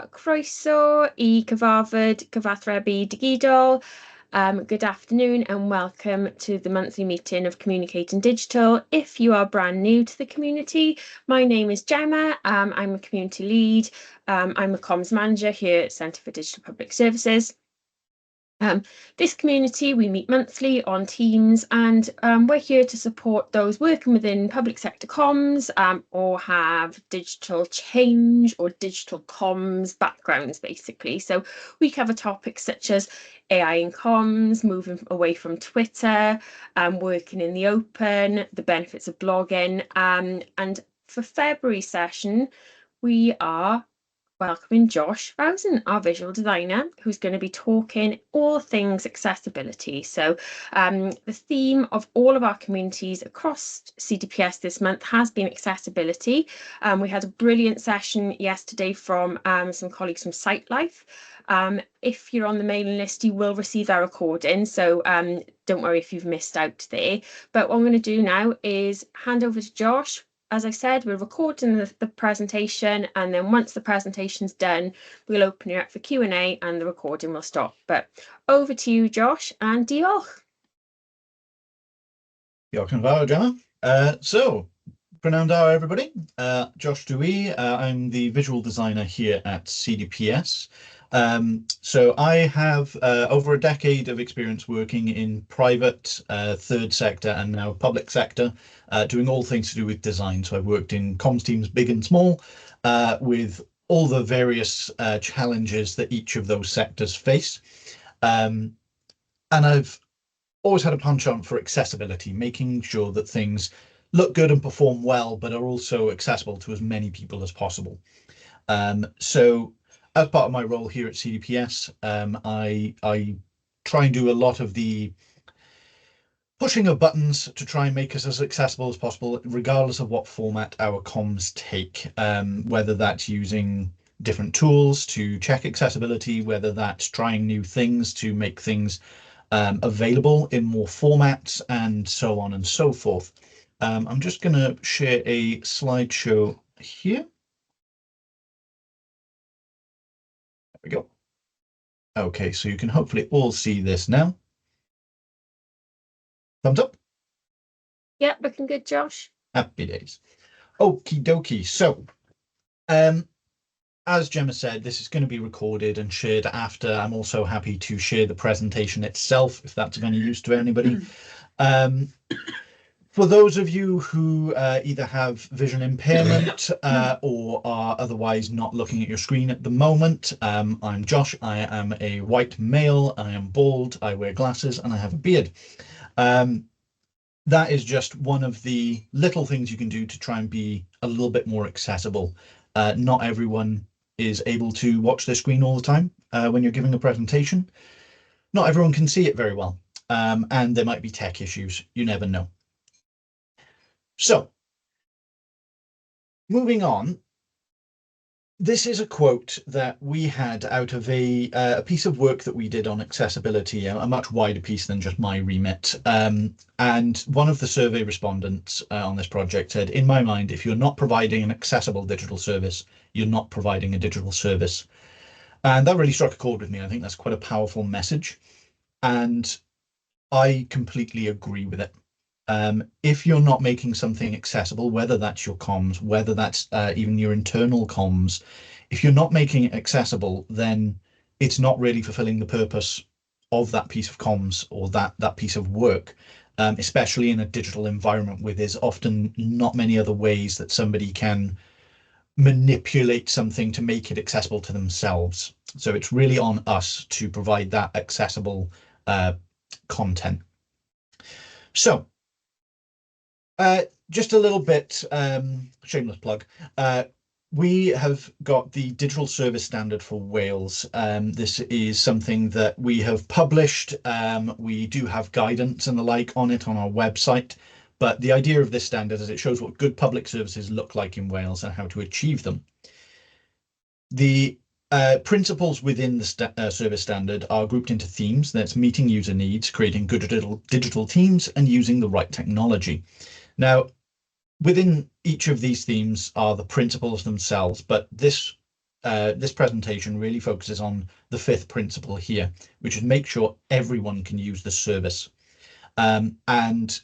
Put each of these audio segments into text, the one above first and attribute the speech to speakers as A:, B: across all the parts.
A: croeso I cyfarfod Cyfathrebu Digidol. Good afternoon and welcome to the monthly meeting of Communicating Digital. If you are brand new to the community, my name is Gemma. I'm a community lead. I'm a comms manager here at Centre for Digital Public Services. This community, we meet monthly on Teams, and we're here to support those working within public sector comms or have digital change or digital comms backgrounds, basically. So we cover topics such as AI in comms, moving away from Twitter, working in the open, the benefits of blogging. And for February session, we are welcoming Josh Rousen, our visual designer, who's going to be talking all things accessibility. So the theme of all of our communities across CDPS this month has been accessibility. We had a brilliant session yesterday from some colleagues from SiteLife. If you're on the mailing list, you will receive our recording, so don't worry if you've missed out there. But what I'm going to do now is hand over to Josh. As I said, we're recording the presentation, and then once the presentation's done, we'll open it up for Q&A and the recording will stop. But over to you, Josh, and diolch.
B: Diolch yn fawr, Gemma. So, prynawn da, everybody. Josh Rousen, I'm the visual designer here at CDPS. So I have over a decade of experience working in private, third sector and now public sector, doing all things to do with design. So I've worked in comms teams big and small, with all the various challenges that each of those sectors face. And I've always had a penchant for accessibility, making sure that things look good and perform well, but are also accessible to as many people as possible. So as part of my role here at CDPS, I try and do a lot of the pushing of buttons to try and make us as accessible as possible, regardless of what format our comms take, whether that's using different tools to check accessibility, whether that's trying new things to make things available in more formats, and so on and so forth. I'm just going to share a slideshow here. We go. Okay, so you can hopefully all see this now. Thumbs up?
A: Yep, looking good, Josh.
B: Happy days. Okie dokie. So, as Gemma said, this is going to be recorded and shared after. I'm also happy to share the presentation itself, if that's of any use to anybody. For those of you who either have vision impairment or are otherwise not looking at your screen at the moment, I'm Josh. I am a white male. I am bald. I wear glasses and I have a beard. That is just one of the little things you can do to try and be a little bit more accessible. Not everyone is able to watch their screen all the time when you're giving a presentation. Not everyone can see it very well, and there might be tech issues. You never know. So, moving on, this is a quote that we had out of a piece of work that we did on accessibility, a much wider piece than just my remit. And one of the survey respondents on this project said, in my mind, if you're not providing an accessible digital service, you're not providing a digital service. And that really struck a chord with me. I think that's quite a powerful message. And I completely agree with it. If you're not making something accessible, whether that's your comms, whether that's even your internal comms, if you're not making it accessible, then it's not really fulfilling the purpose of that piece of comms or that piece of work, especially in a digital environment where there's often not many other ways that somebody can manipulate something to make it accessible to themselves. So it's really on us to provide that accessible content. So, just a little bit, shameless plug, we have got the digital service standard for Wales. This is something that we have published. We do have guidance and the like on it on our website, but the idea of this standard is it shows what good public services look like in Wales and how to achieve them. The principles within the service standard are grouped into themes. That's meeting user needs, creating good digital teams, and using the right technology. Now, within each of these themes are the principles themselves, but this this presentation really focuses on the fifth principle here, which is make sure everyone can use the service. And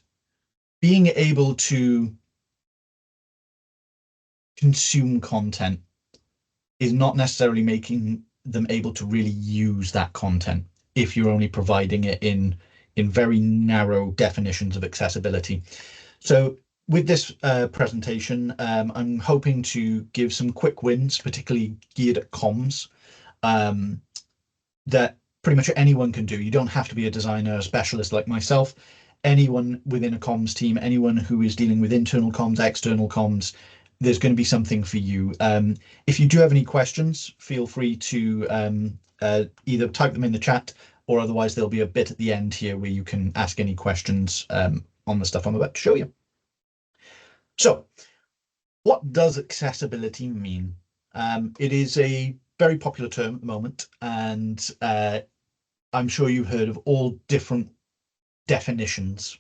B: being able to consume content is not necessarily making them able to really use that content if you're only providing it in very narrow definitions of accessibility. So with this presentation, I'm hoping to give some quick wins, particularly geared at comms, that pretty much anyone can do. You don't have to be a designer, a specialist like myself. Anyone within a comms team, anyone who is dealing with internal comms, external comms, there's going to be something for you. If you do have any questions, feel free to either type them in the chat, or otherwise there'll be a bit at the end here where you can ask any questions on the stuff I'm about to show you. So what does accessibility mean? It is a very popular term at the moment, and I'm sure you've heard of all different definitions.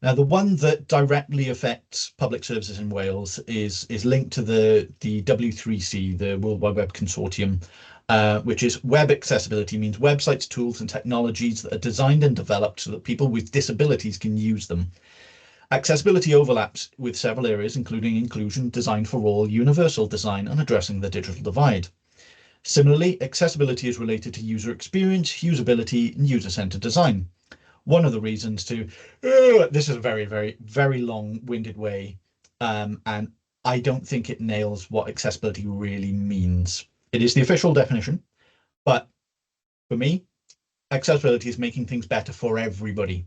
B: Now, the one that directly affects public services in Wales is linked to the W3C, the World Wide Web Consortium, which is web accessibility means websites, tools and technologies that are designed and developed so that people with disabilities can use them. Accessibility overlaps with several areas, including inclusion, design for all, universal design, and addressing the digital divide. Similarly, accessibility is related to user experience, usability, and user-centered design. One of the reasons to, this is a very, very, very long-winded way, and I don't think it nails what accessibility really means. It is the official definition, but for me, accessibility is making things better for everybody,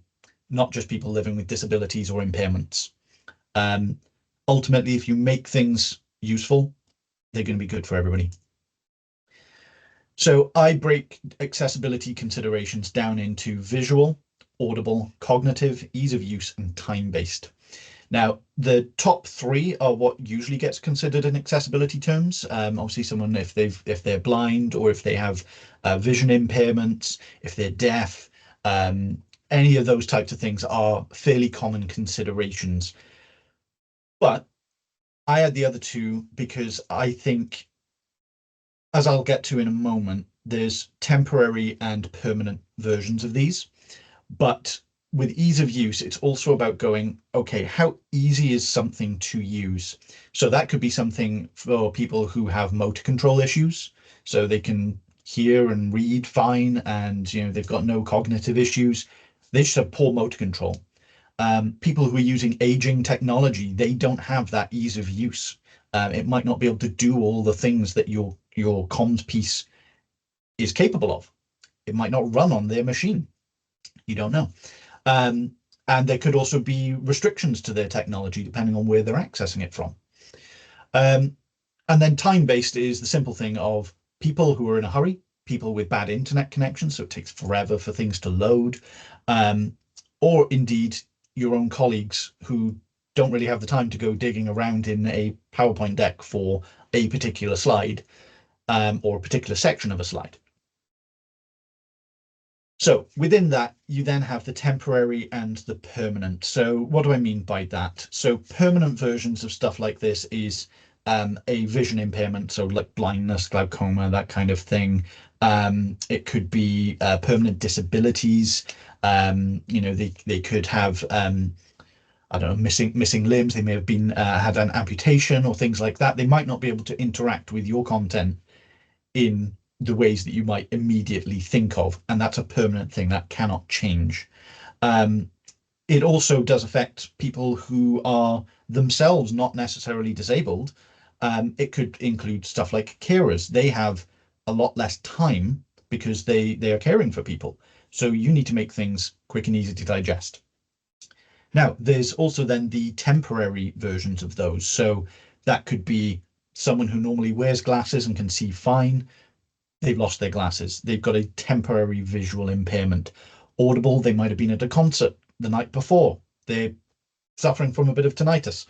B: not just people living with disabilities or impairments. Ultimately, if you make things useful, they're going to be good for everybody. So I break accessibility considerations down into visual, audible, cognitive, ease of use, and time-based. Now, the top three are what usually gets considered in accessibility terms. Obviously, someone if they're blind, or if they have vision impairments, if they're deaf, any of those types of things are fairly common considerations. But I add the other two because I think, as I'll get to in a moment, there's temporary and permanent versions of these. But with ease of use, it's also about going, okay, how easy is something to use? So that could be something for people who have motor control issues, so they can hear and read fine, and they've got no cognitive issues. They just have poor motor control. People who are using aging technology, they don't have that ease of use. It might not be able to do all the things that your comms piece is capable of. It might not run on their machine. You don't know. And there could also be restrictions to their technology depending on where they're accessing it from. And then time-based is the simple thing of people who are in a hurry, people with bad internet connections, so it takes forever for things to load, or indeed your own colleagues who don't really have the time to go digging around in a PowerPoint deck for a particular slide, or a particular section of a slide. So within that, you then have the temporary and the permanent. So what do I mean by that? So permanent versions of stuff like this is a vision impairment, so like blindness, glaucoma, that kind of thing. It could be permanent disabilities. They could have I don't know, missing limbs. They may have been had an amputation or things like that. They might not be able to interact with your content in the ways that you might immediately think of, and that's a permanent thing that cannot change. It also does affect people who are themselves not necessarily disabled. It could include stuff like carers. They have a lot less time because they are caring for people. So you need to make things quick and easy to digest. Now, there's also then the temporary versions of those. So that could be someone who normally wears glasses and can see fine. They've lost their glasses. They've got a temporary visual impairment. Audible, they might have been at a concert the night before. They're suffering from a bit of tinnitus.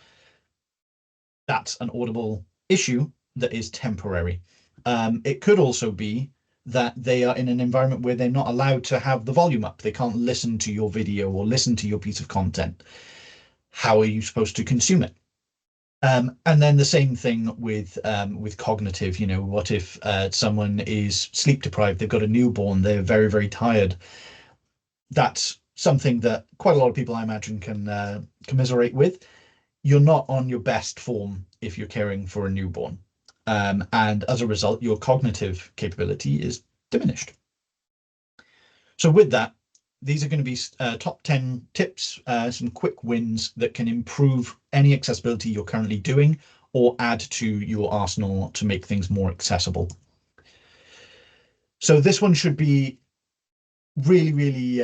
B: That's an audible issue that is temporary. It could also be that they are in an environment where they're not allowed to have the volume up. They can't listen to your video or listen to your piece of content. How are you supposed to consume it? And then the same thing with cognitive. You know, what if someone is sleep deprived, they've got a newborn, they're very, very tired. That's something that quite a lot of people, I imagine, can commiserate with. You're not on your best form if you're caring for a newborn. And as a result, your cognitive capability is diminished. So with that, these are going to be top 10 tips, some quick wins that can improve any accessibility you're currently doing or add to your arsenal to make things more accessible. So this one should be really, really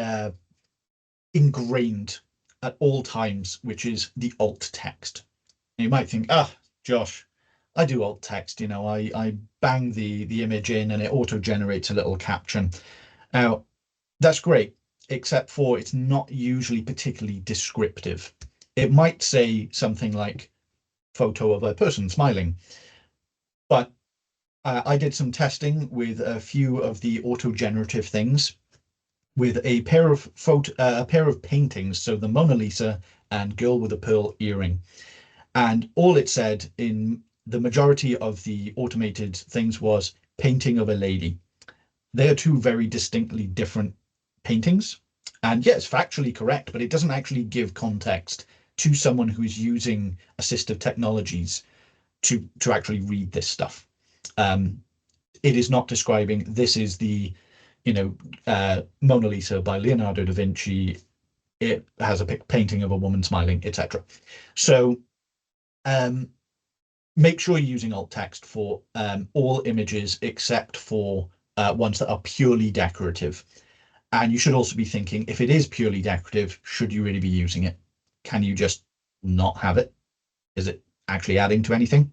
B: ingrained at all times, which is the alt text. And you might think, Josh, I do alt text, you know, I bang the image in and it auto generates a little caption. Now, that's great, except for it's not usually particularly descriptive. It might say something like photo of a person smiling, but I did some testing with a few of the auto-generative things with a pair of paintings, so the Mona Lisa and Girl with a Pearl Earring. And all it said in the majority of the automated things was painting of a lady. They are two very distinctly different paintings. And yes, factually correct, but it doesn't actually give context to someone who's using assistive technologies to actually read this stuff. It is not describing this is the, Mona Lisa by Leonardo da Vinci. It has a painting of a woman smiling, etc. So make sure you're using alt text for all images except for ones that are purely decorative. And you should also be thinking, if it is purely decorative, should you really be using it? Can you just not have it? Is it actually adding to anything?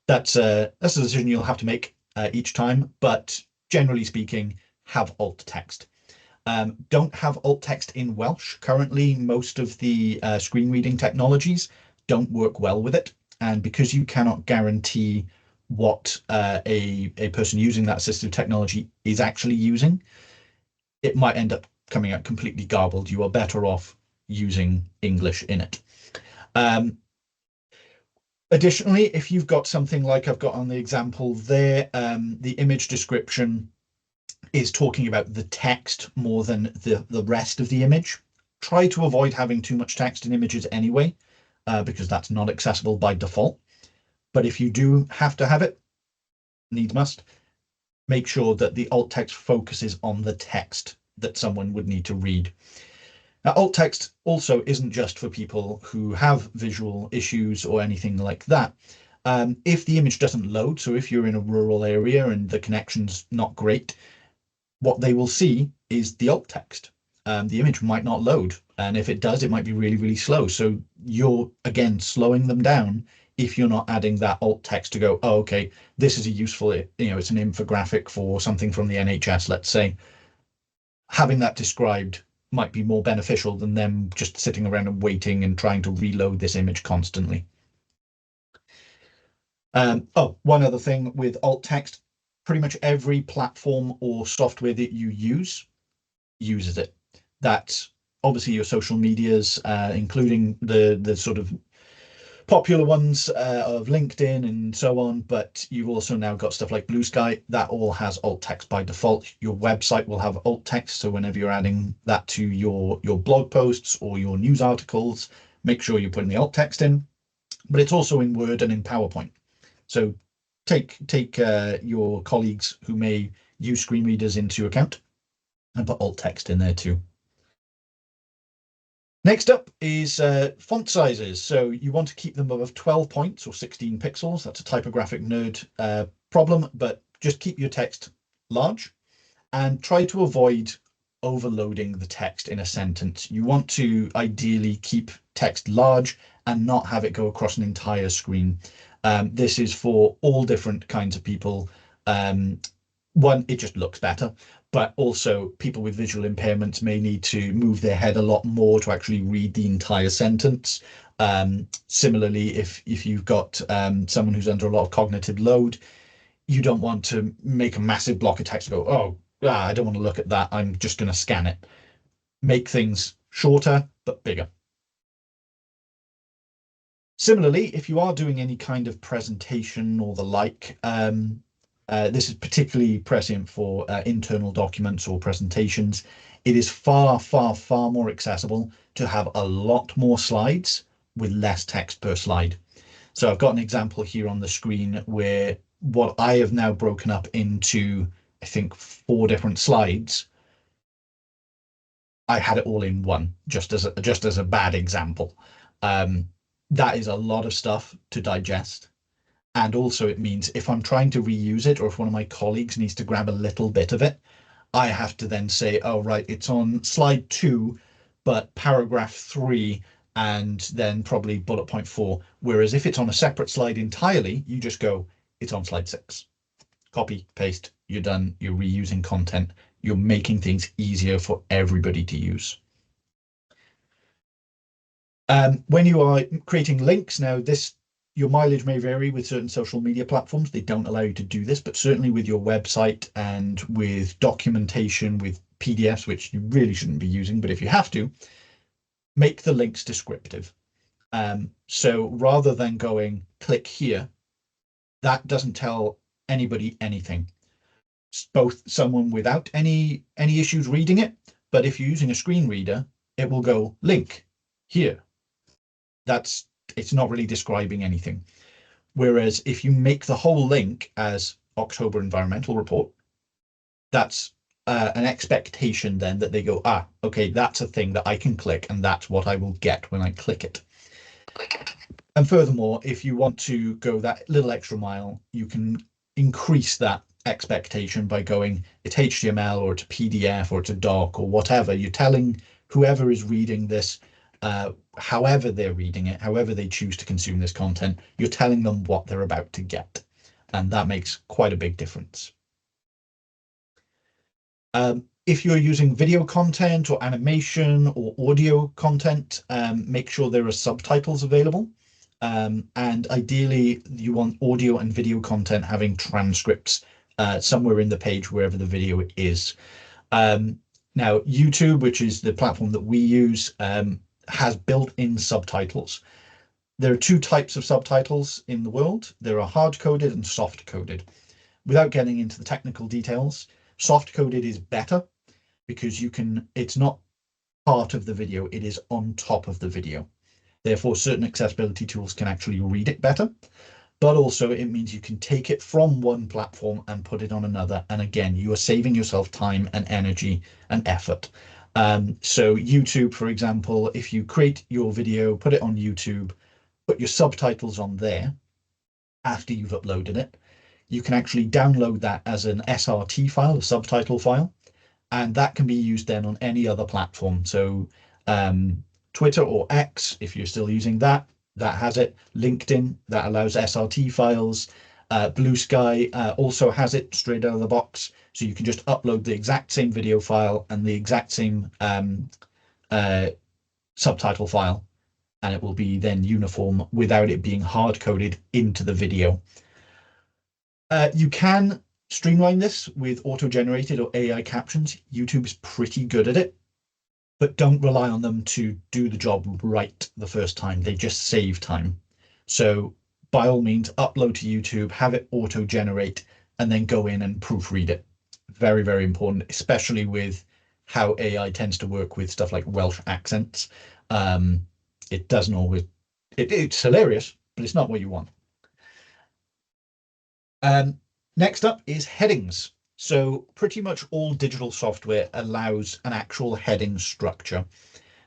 B: That's a decision you'll have to make each time, but generally speaking, have alt text. Don't have alt text in Welsh. Currently, most of the screen reading technologies don't work well with it. And because you cannot guarantee what a person using that assistive technology is actually using, it might end up coming out completely garbled. You are better off using English in it. Additionally, if you've got something like I've got on the example there, the image description is talking about the text more than the rest of the image. Try to avoid having too much text in images anyway, because that's not accessible by default. But if you do have to have it, needs must, make sure that the alt text focuses on the text that someone would need to read. Now, alt text also isn't just for people who have visual issues or anything like that. If the image doesn't load, so if you're in a rural area and the connection's not great, what they will see is the alt text. The image might not load, and if it does, it might be really, really slow. So you're, again, slowing them down if you're not adding that alt text to go, oh, okay, this is a useful, it's an infographic for something from the NHS, let's say. Having that described might be more beneficial than them just sitting around and waiting and trying to reload this image constantly. One other thing with alt text, pretty much every platform or software that you use uses it. That's obviously your social medias, including the sort of popular ones of LinkedIn and so on, but you've also now got stuff like Blue Sky that all has alt text by default. Your website will have alt text, so whenever you're adding that to your blog posts or your news articles, make sure you're putting the alt text in. But it's also in Word and in PowerPoint. So take your colleagues who may use screen readers into account and put alt text in there too. Next up is font sizes. So you want to keep them above 12 points or 16 pixels. That's a typographic nerd problem, but just keep your text large and try to avoid overloading the text in a sentence. You want to ideally keep text large and not have it go across an entire screen. This is for all different kinds of people. One, it just looks better, but also people with visual impairments may need to move their head a lot more to actually read the entire sentence. Similarly, if you've got someone who's under a lot of cognitive load, you don't want to make a massive block of text and go, I don't want to look at that, I'm just going to scan it. Make things shorter but bigger. Similarly, if you are doing any kind of presentation or the like, this is particularly prescient for internal documents or presentations. It is far, far, far more accessible to have a lot more slides with less text per slide. So I've got an example here on the screen where what I have now broken up into, I think, 4 different slides. I had it all in one, just as a bad example. That is a lot of stuff to digest. And also it means if I'm trying to reuse it, or if one of my colleagues needs to grab a little bit of it, I have to then say, oh, right, it's on slide 2, but paragraph 3, and then probably bullet point 4. Whereas if it's on a separate slide entirely, you just go, it's on slide 6. Copy, paste, you're done. You're reusing content. You're making things easier for everybody to use. When you are creating links, now your mileage may vary with certain social media platforms. They don't allow you to do this, but certainly with your website and with documentation, with PDFs, which you really shouldn't be using, but if you have to, make the links descriptive. So rather than going click here, that doesn't tell anybody anything. Both someone without any issues reading it, but if you're using a screen reader, it will go link here. It's not really describing anything. Whereas if you make the whole link as October Environmental Report, that's an expectation then that they go, okay, that's a thing that I can click and that's what I will get when I click it. And furthermore, if you want to go that little extra mile, you can increase that expectation by going, it's HTML or it's a PDF or it's a doc or whatever. You're telling whoever is reading this, however they're reading it, however they choose to consume this content, you're telling them what they're about to get. And that makes quite a big difference. If you're using video content or animation or audio content, make sure there are subtitles available. And ideally, you want audio and video content having transcripts somewhere in the page, wherever the video is. Now, YouTube, which is the platform that we use, has built-in subtitles. There are 2 types of subtitles in the world. There are hard-coded and soft-coded. Without getting into the technical details, soft-coded is better because it's not part of the video, it is on top of the video. Therefore, certain accessibility tools can actually read it better, but also it means you can take it from one platform and put it on another. And again, you are saving yourself time and energy and effort. So YouTube, for example, if you create your video, put it on YouTube, put your subtitles on there after you've uploaded it, you can actually download that as an SRT file, a subtitle file, and that can be used then on any other platform. So Twitter or X, if you're still using that has it. LinkedIn, that allows SRT files. Blue Sky also has it straight out of the box. So you can just upload the exact same video file and the exact same subtitle file, and it will be then uniform without it being hard-coded into the video. You can streamline this with auto-generated or AI captions. YouTube's pretty good at it, but don't rely on them to do the job right the first time. They just save time. So by all means, upload to YouTube, have it auto-generate, and then go in and proofread it. Very, very important, especially with how AI tends to work with stuff like Welsh accents. It doesn't always, it's hilarious, but it's not what you want. Next up is headings. So pretty much all digital software allows an actual heading structure.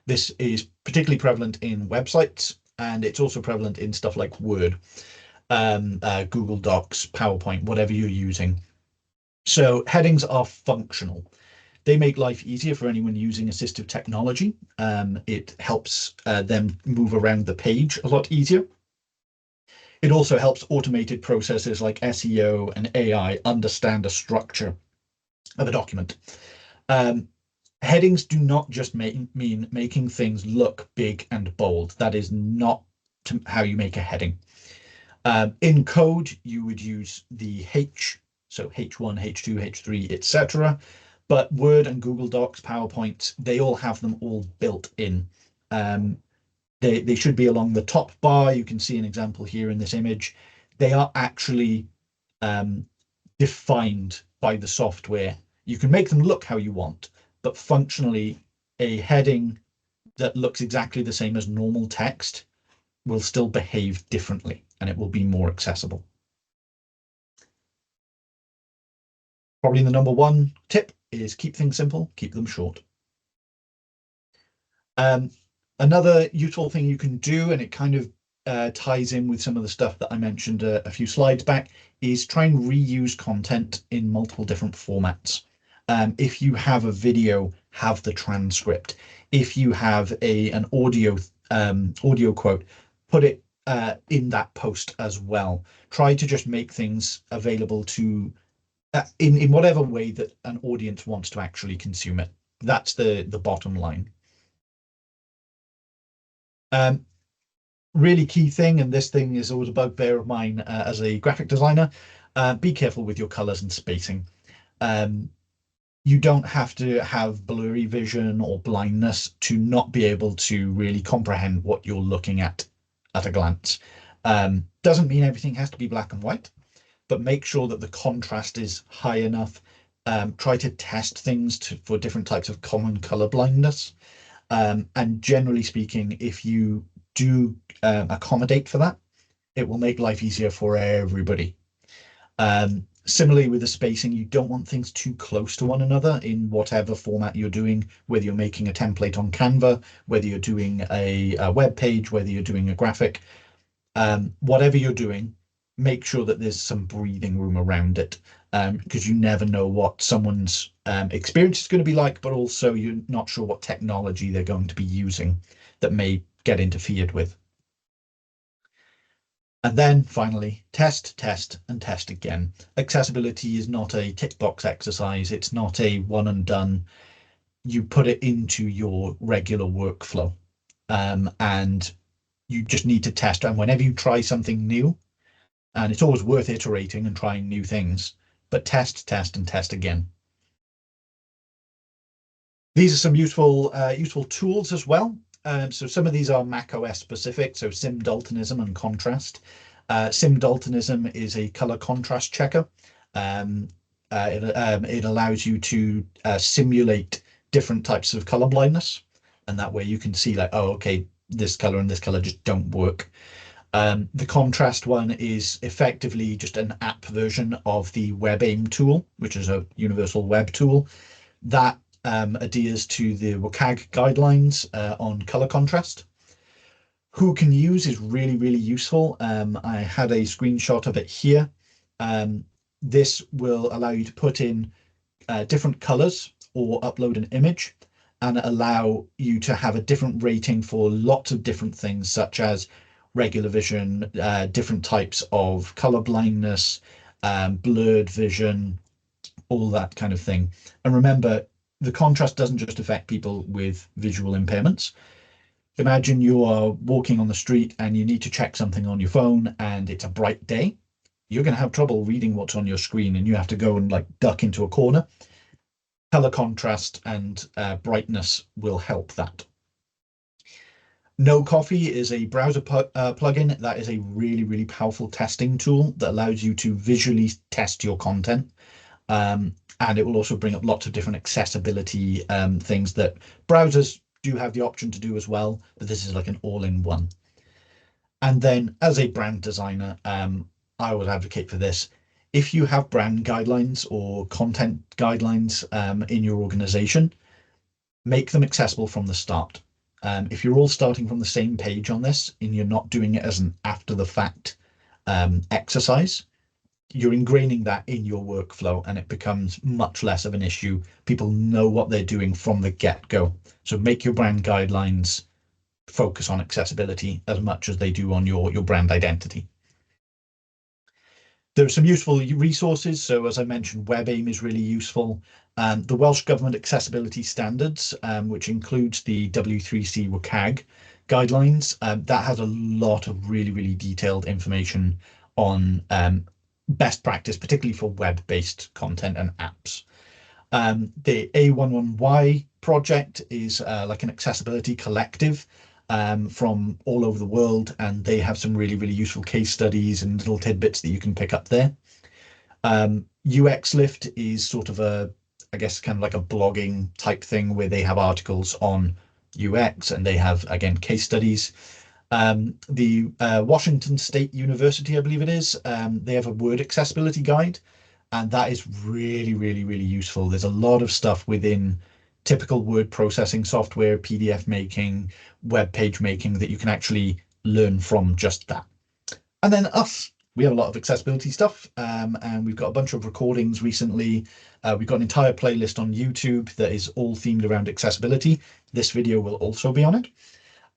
B: This is particularly prevalent in websites, and it's also prevalent in stuff like Word, Google Docs, PowerPoint, whatever you're using. So headings are functional. They make life easier for anyone using assistive technology. It helps them move around the page a lot easier. It also helps automated processes like SEO and AI understand a structure of a document. Headings do not just mean making things look big and bold. That is not how you make a heading. In code, you would use the H, so H1, H2, H3, etc. But Word and Google Docs, PowerPoint, they all have them all built in. They should be along the top bar. You can see an example here in this image. They are actually defined by the software. You can make them look how you want, but functionally, a heading that looks exactly the same as normal text will still behave differently, and it will be more accessible. Probably the number one tip is keep things simple, keep them short. Another useful thing you can do, and it kind of ties in with some of the stuff that I mentioned a few slides back, is try and reuse content in multiple different formats. If you have a video, have the transcript. If you have an audio quote, put it in that post as well. Try to just make things available to in whatever way that an audience wants to actually consume it. That's the bottom line. Really key thing, and this thing is always a bugbear of mine as a graphic designer, be careful with your colors and spacing. You don't have to have blurry vision or blindness to not be able to really comprehend what you're looking at a glance. Doesn't mean everything has to be black and white, but make sure that the contrast is high enough. Try to test things for different types of common color blindness. And generally speaking, if you do accommodate for that, it will make life easier for everybody. Similarly with the spacing, you don't want things too close to one another in whatever format you're doing, whether you're making a template on Canva, whether you're doing a web page, whether you're doing a graphic, whatever you're doing, make sure that there's some breathing room around it, because you never know what someone's experience is going to be like, but also you're not sure what technology they're going to be using that may get interfered with. And then finally, test, test, and test again. Accessibility is not a tick box exercise. It's not a one and done. You put it into your regular workflow, and you just need to test. And whenever you try something new, and it's always worth iterating and trying new things, but test, test, and test again. These are some useful tools as well. So some of these are Mac OS specific, so sim daltonism and contrast. Sim daltonism is a color contrast checker. It allows you to simulate different types of color blindness, and that way you can see like, oh, okay, this color and this color just don't work. The contrast one is effectively just an app version of the WebAIM tool, which is a universal web tool that adheres to the WCAG guidelines on color contrast. Who can use is really, really useful. I had a screenshot of it here. This will allow you to put in different colors or upload an image and allow you to have a different rating for lots of different things, such as regular vision, different types of color blindness, blurred vision, all that kind of thing. And remember, the contrast doesn't just affect people with visual impairments. Imagine you are walking on the street and you need to check something on your phone and it's a bright day. You're going to have trouble reading what's on your screen and you have to go and like duck into a corner. Color contrast and brightness will help that. No Coffee is a browser plugin that is a really, really powerful testing tool that allows you to visually test your content. And it will also bring up lots of different accessibility things that browsers do have the option to do as well, but this is like an all-in-one. And then as a brand designer, I would advocate for this. If you have brand guidelines or content guidelines in your organization, make them accessible from the start. If you're all starting from the same page on this and you're not doing it as an after the fact exercise, you're ingraining that in your workflow and it becomes much less of an issue. People know what they're doing from the get-go. So make your brand guidelines focus on accessibility as much as they do on your brand identity. There are some useful resources. So as I mentioned, WebAIM is really useful. The Welsh Government Accessibility Standards, which includes the W3C WCAG guidelines, that has a lot of really, really detailed information on best practice, particularly for web-based content and apps. The A11Y project is like an accessibility collective from all over the world, and they have some really, really useful case studies and little tidbits that you can pick up there. UX Lift is sort of I guess, kind of like a blogging type thing where they have articles on UX and they have, again, case studies. The Washington State University, I believe it is, they have a word accessibility guide, and that is really, really, really useful. There's a lot of stuff within typical word processing software, PDF making, web page making that you can actually learn from just that. And then us, we have a lot of accessibility stuff, and we've got a bunch of recordings recently. We've got an entire playlist on YouTube that is all themed around accessibility. This video will also be on it.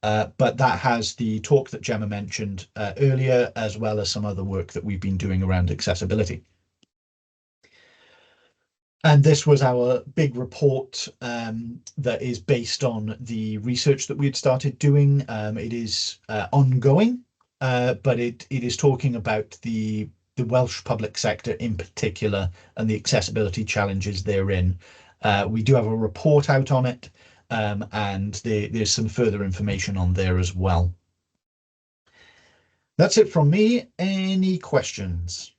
B: But that has the talk that Gemma mentioned earlier, as well as some other work that we've been doing around accessibility. And this was our big report that is based on the research that we had started doing. It is ongoing, but it is talking about the Welsh public sector in particular and the accessibility challenges therein. We do have a report out on it, and there's some further information on there as well. That's it from me. Any questions?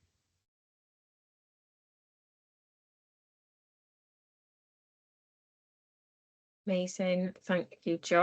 A: Amazing. Thank you, Josh.